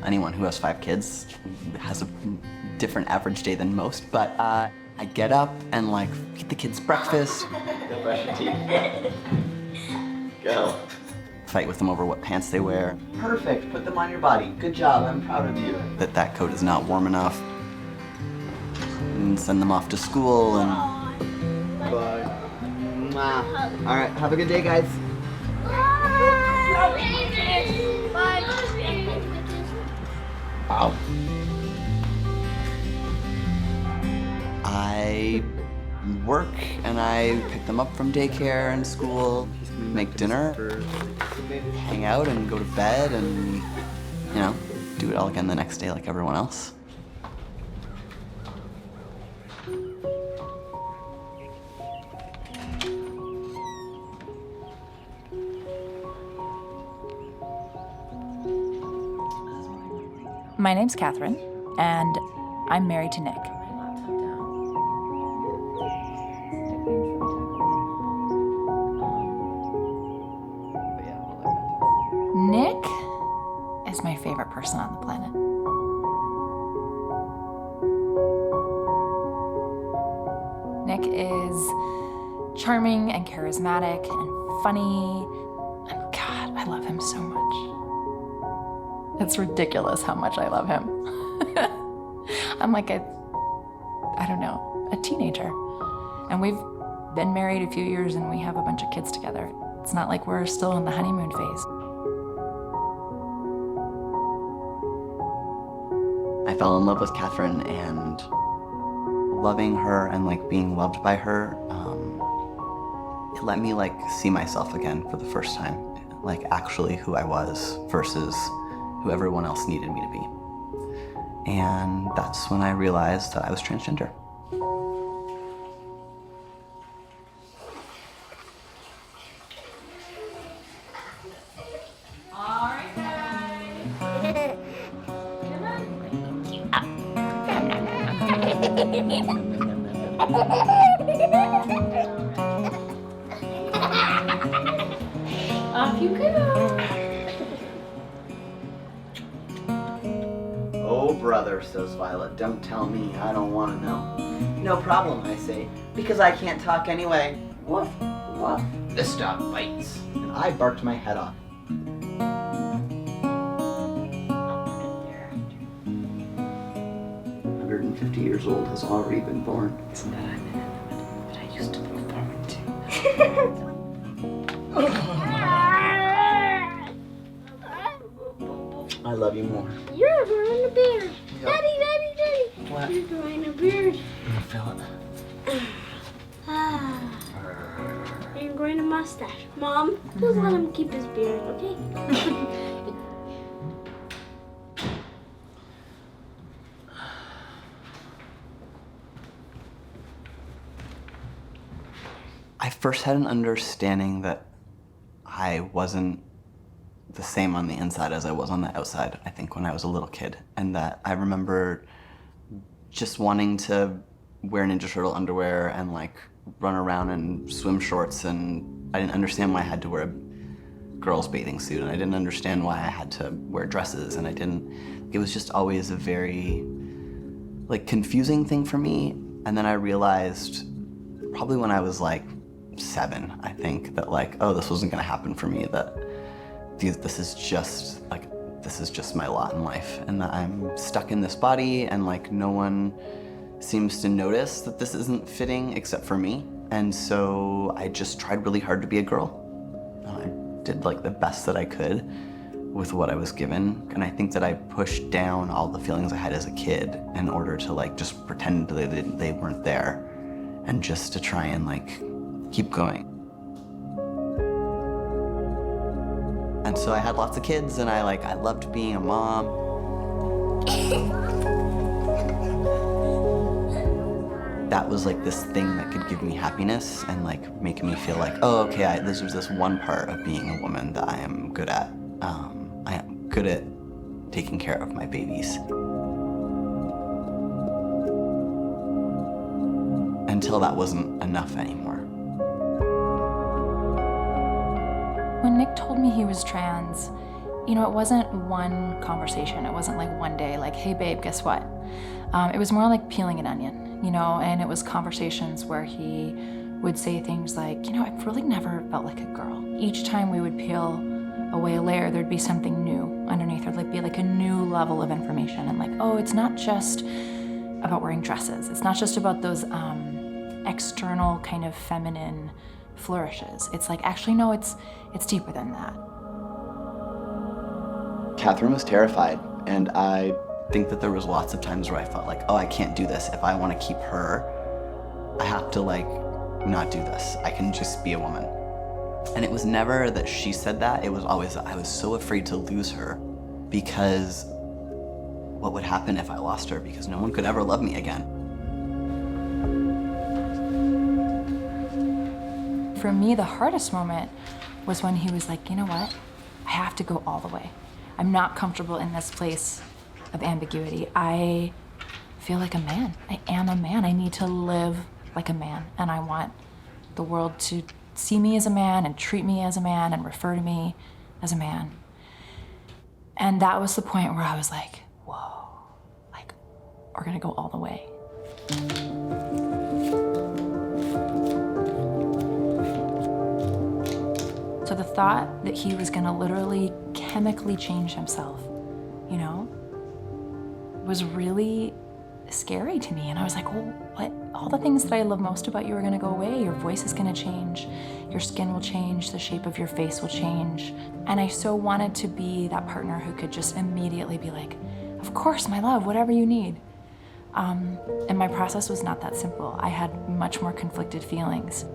Anyone who has 5 kids has a different average day than most, but I get up and like feed the kids breakfast. Go brush your teeth. Go. Fight with them over what pants they wear. Perfect, put them on your body. Good job, I'm proud of you. That coat is not warm enough. And send them off to school and... Bye. Mwah. All right, have a good day, guys. Wow. I work and I pick them up from daycare and school, make dinner, hang out and go to bed and, you know, do it all again the next day like everyone else. My name's Katherine, and I'm married to Nick. Nick is my favorite person on the planet. Nick is charming and charismatic and funny, and God, I love him so much. It's ridiculous how much I love him. I'm like I don't know, a teenager. And we've been married a few years and we have a bunch of kids together. It's not like we're still in the honeymoon phase. I fell in love with Katherine, and loving her and like being loved by her, it let me like see myself again for the first time, like actually who I was versus who everyone else needed me to be. And that's when I realized that I was transgender. Off you go. Oh, brother, says Violet, don't tell me, I don't want to know. No problem, I say, because I can't talk anyway. Woof, woof. This dog bites. And I barked my head off. 150 years old has already been born. It's not a minute, but I used to look forward to. I love you more. You're growing a beard. Yep. Daddy. What? You're growing a beard. I feel it. You're growing a mustache. Mom, just let him keep his beard, okay? I first had an understanding that I wasn't the same on the inside as I was on the outside, I think, when I was a little kid. And that I remember just wanting to wear Ninja Turtle underwear and like run around in swim shorts, and I didn't understand why I had to wear a girl's bathing suit, and I didn't understand why I had to wear dresses, and it was just always a very like confusing thing for me. And then I realized probably when I was like 7, I think, that like, oh, this wasn't gonna happen for me, that this is just my lot in life, and that I'm stuck in this body, and like no one seems to notice that this isn't fitting except for me. And so I just tried really hard to be a girl. I did like the best that I could with what I was given, and I think that I pushed down all the feelings I had as a kid in order to like just pretend they weren't there, and just to try and like keep going. And And so I had lots of kids, and I loved being a mom. That was like this thing that could give me happiness and like make me feel like, oh, okay, this was this one part of being a woman that I am good at. I am good at taking care of my babies. Until that wasn't enough anymore. When Nick told me he was trans, you know, it wasn't one conversation. It wasn't like one day, like, hey babe, guess what? It was more like peeling an onion, you know, and it was conversations where he would say things like, you know, I've really never felt like a girl. Each time we would peel away a layer, there'd be something new underneath. There'd be like a new level of information, and like, oh, it's not just about wearing dresses. It's not just about those external kind of feminine flourishes. It's like, actually, no, it's deeper than that. Katherine was terrified, and I think that there was lots of times where I felt like, oh, I can't do this. If I want to keep her, I have to like not do this. I can just be a woman. And it was never that she said that. It was always that I was so afraid to lose her, because what would happen if I lost her? Because no one could ever love me again. For me, the hardest moment was when he was like, you know what? I have to go all the way. I'm not comfortable in this place of ambiguity. I feel like a man. I am a man. I need to live like a man. And I want the world to see me as a man and treat me as a man and refer to me as a man. And that was the point where I was like, whoa, like, we're gonna go all the way. So the thought that he was gonna literally chemically change himself, you know, was really scary to me. And I was like, well, what? All the things that I love most about you are gonna go away. Your voice is gonna change, your skin will change, the shape of your face will change. And I so wanted to be that partner who could just immediately be like, of course, my love, whatever you need. And my process was not that simple. I had much more conflicted feelings.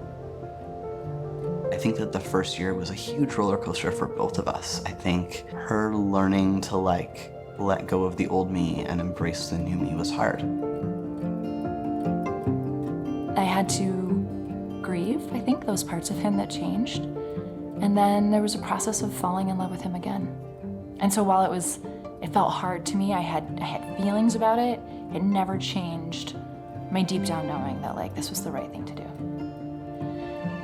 I think that the first year was a huge roller coaster for both of us. I think her learning to like let go of the old me and embrace the new me was hard. I had to grieve, I think, those parts of him that changed. And then there was a process of falling in love with him again. And so while it felt hard to me, I had feelings about it, it never changed my deep down knowing that like this was the right thing to do.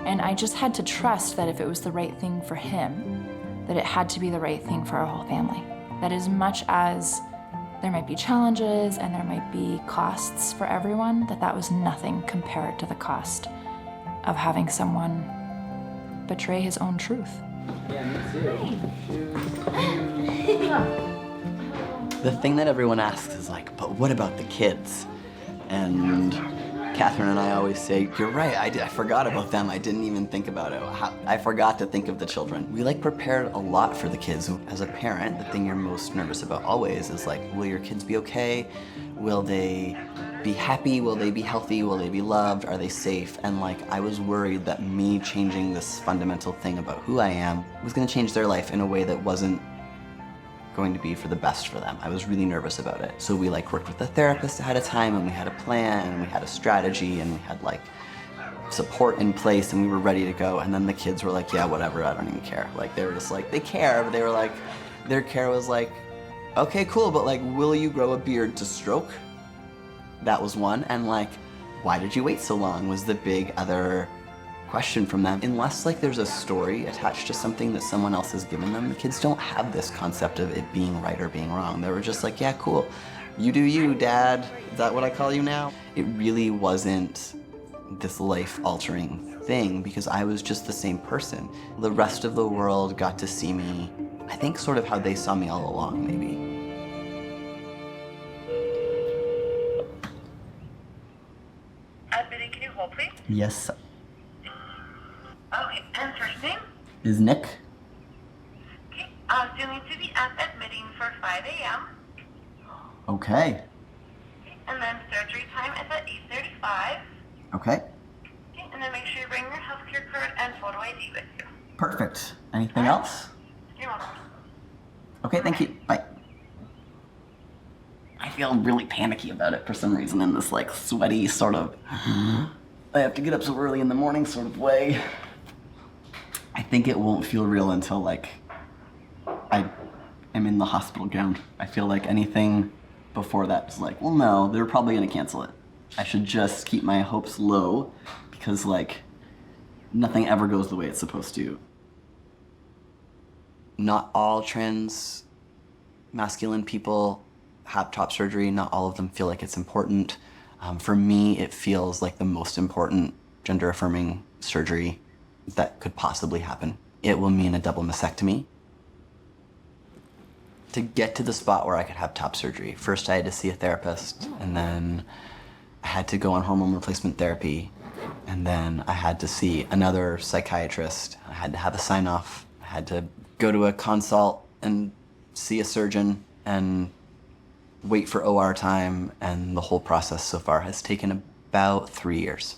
And I just had to trust that if it was the right thing for him, that it had to be the right thing for our whole family. That as much as there might be challenges and there might be costs for everyone, that was nothing compared to the cost of having someone betray his own truth. Yeah, me too. The thing that everyone asks is like, but what about the kids? And Katherine and I always say, you're right, I forgot about them. I didn't even think about it. I forgot to think of the children. We like prepared a lot for the kids. As a parent, the thing you're most nervous about always is like, will your kids be okay? Will they be happy? Will they be healthy? Will they be loved? Are they safe? And like, I was worried that me changing this fundamental thing about who I am was gonna change their life in a way that wasn't going to be for the best for them. I was really nervous about it. So we like worked with a therapist ahead of time, and we had a plan, and we had a strategy, and we had like support in place, and we were ready to go. And then the kids were like, yeah, whatever, I don't even care. Like they were just like, they care, but they were like, their care was like, okay, cool, but like, will you grow a beard to stroke? That was one. And like, why did you wait so long was the big other question from them. Unless like there's a story attached to something that someone else has given them, the kids don't have this concept of it being right or being wrong. They were just like, yeah, cool. You do you, Dad. Is that what I call you now? It really wasn't this life-altering thing because I was just the same person. The rest of the world got to see me, I think sort of how they saw me all along, maybe. Admitting, can you hold, please? Yes. Okay, and first name? Is Nick? Okay, so you'll need to be at admitting for 5 a.m. Okay. And then surgery time is at 8:35. Okay. Okay, and then make sure you bring your healthcare card and photo ID with you. Perfect. Anything else? You're welcome. Okay, thank you. Bye. I feel really panicky about it for some reason in this like sweaty sort of, I have to get up so early in the morning sort of way. I think it won't feel real until like I am in the hospital gown. I feel like anything before that is like, well, no, they're probably gonna cancel it. I should just keep my hopes low because like nothing ever goes the way it's supposed to. Not all trans masculine people have top surgery. Not all of them feel like it's important. For me, it feels like the most important gender affirming surgery that could possibly happen. It will mean a double mastectomy. To get to the spot where I could have top surgery, first I had to see a therapist, and then I had to go on hormone replacement therapy, and then I had to see another psychiatrist. I had to have a sign-off. I had to go to a consult and see a surgeon and wait for OR time, and the whole process so far has taken about 3 years.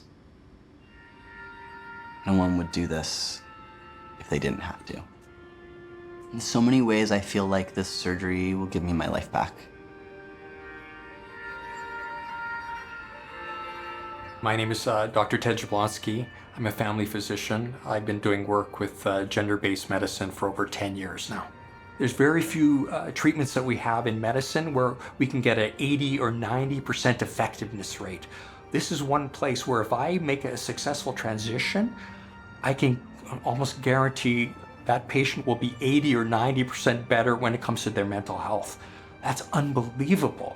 No one would do this if they didn't have to. In so many ways, I feel like this surgery will give me my life back. My name is Dr. Ted Jablonski. I'm a family physician. I've been doing work with gender-based medicine for over 10 years now. There's very few treatments that we have in medicine where we can get an 80 or 90% effectiveness rate. This is one place where if I make a successful transition, I can almost guarantee that patient will be 80 or 90% better when it comes to their mental health. That's unbelievable.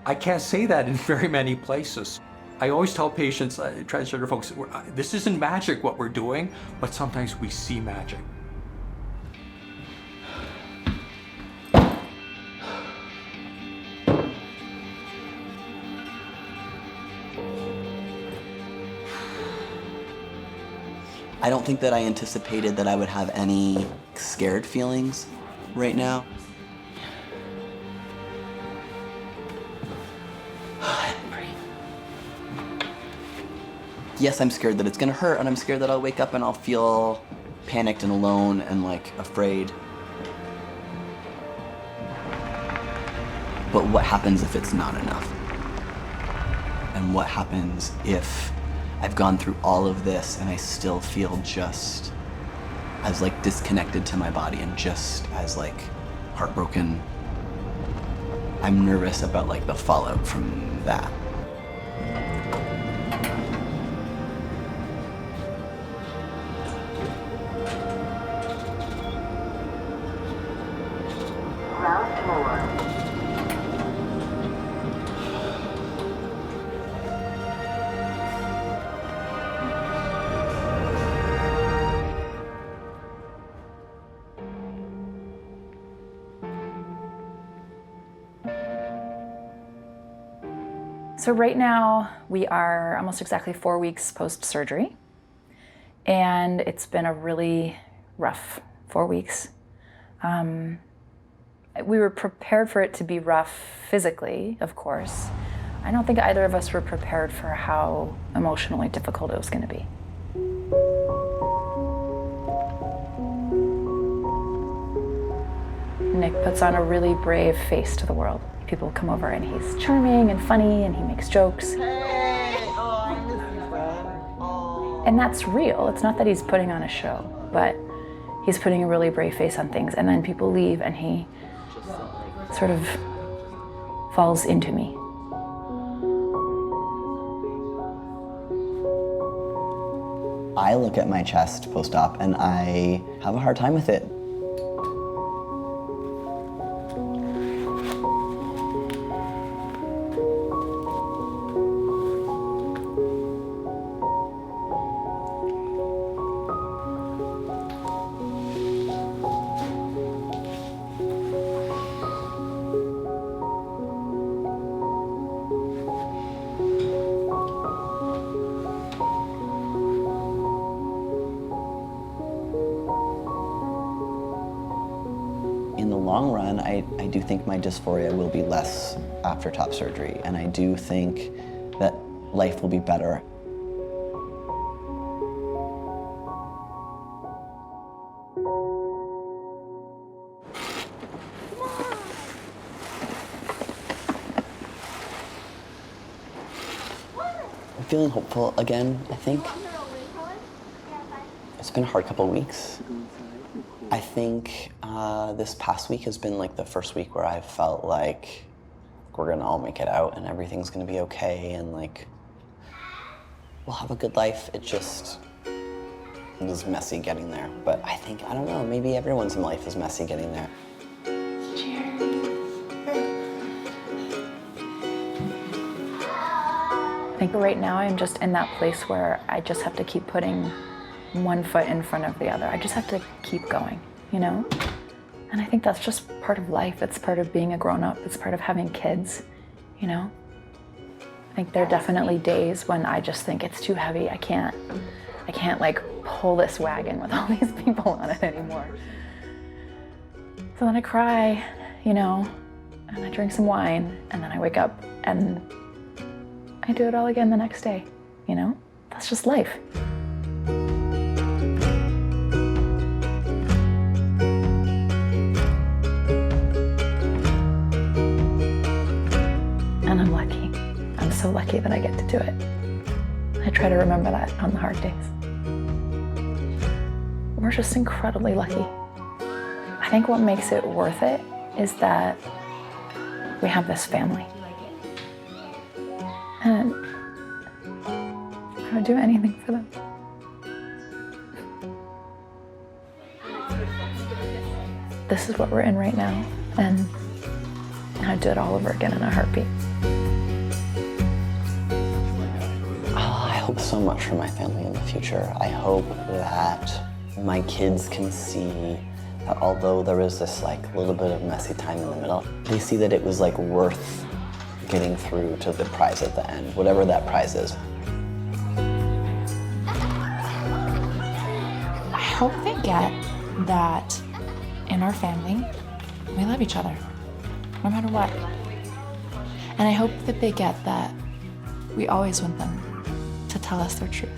I can't say that in very many places. I always tell patients, transgender folks, this isn't magic what we're doing, but sometimes we see magic. I don't think that I anticipated that I would have any scared feelings right now. Yes, I'm scared that it's gonna hurt, and I'm scared that I'll wake up and I'll feel panicked and alone and like afraid. But what happens if it's not enough? And what happens if I've gone through all of this and I still feel just as like disconnected to my body and just as like heartbroken? I'm nervous about like the fallout from that. Ground floor. So right now we are almost exactly 4 weeks post-surgery, and it's been a really rough 4 weeks. We were prepared for it to be rough physically, of course. I don't think either of us were prepared for how emotionally difficult it was going to be. Nick puts on a really brave face to the world. People come over and he's charming and funny and he makes jokes. Hey! Oh, I miss you, friend. Oh. And that's real. It's not that he's putting on a show, but he's putting a really brave face on things, and then people leave and he sort of falls into me. I look at my chest post-op and I have a hard time with it. In the long run, I do think my dysphoria will be less after top surgery, and I do think that life will be better. I'm feeling hopeful again, I think. It's been a hard couple of weeks. I think this past week has been like the first week where I felt like we're gonna all make it out and everything's gonna be okay and like we'll have a good life. It just was messy getting there. But I think, I don't know, maybe everyone's life is messy getting there. I think right now I'm just in that place where I just have to keep putting one foot in front of the other. I just have to keep going, you know? And I think that's just part of life. It's part of being a grown-up. It's part of having kids, you know? I think there are definitely days when I just think it's too heavy. I can't like pull this wagon with all these people on it anymore. So then I cry, you know, and I drink some wine, and then I wake up and I do it all again the next day, you know? That's just life. And I'm lucky. I'm so lucky that I get to do it. I try to remember that on the hard days. We're just incredibly lucky. I think what makes it worth it is that we have this family. And I would do anything for them. This is what we're in right now, and I'd do it all over again in a heartbeat. I hope so much for my family in the future. I hope that my kids can see that although there was this like little bit of messy time in the middle, they see that it was like worth getting through to the prize at the end, whatever that prize is. I hope they get that in our family, we love each other, no matter what. And I hope that they get that we always want them to tell us their truth.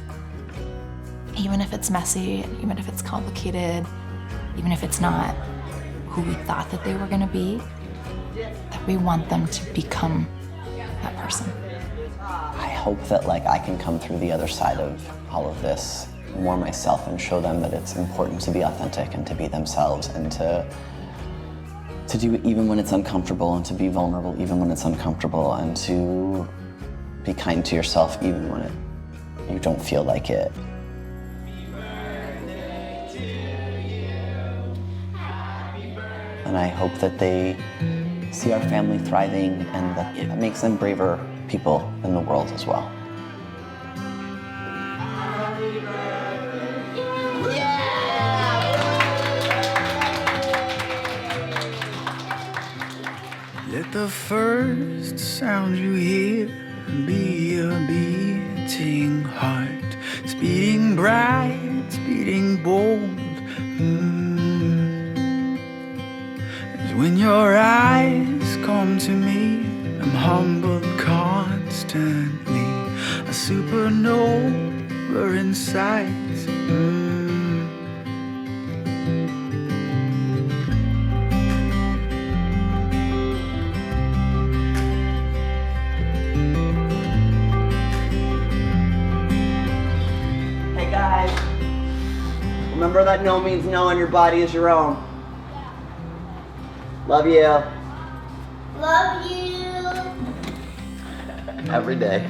Even if it's messy, even if it's complicated, even if it's not who we thought that they were gonna be, that we want them to become that person. I hope that like I can come through the other side of all of this more myself and show them that it's important to be authentic and to be themselves and to do it even when it's uncomfortable and to be vulnerable even when it's uncomfortable and to be kind to yourself even when you don't feel like it. And I hope that they see our family thriving and that it makes them braver people in the world as well. Let the first sound you hear be a beating heart, speeding bright, speeding bold. When your eyes come to me, I'm humbled constantly, a supernova in sight. Hey guys, remember that no means no and your body is your own. Love you. Love you. Every day.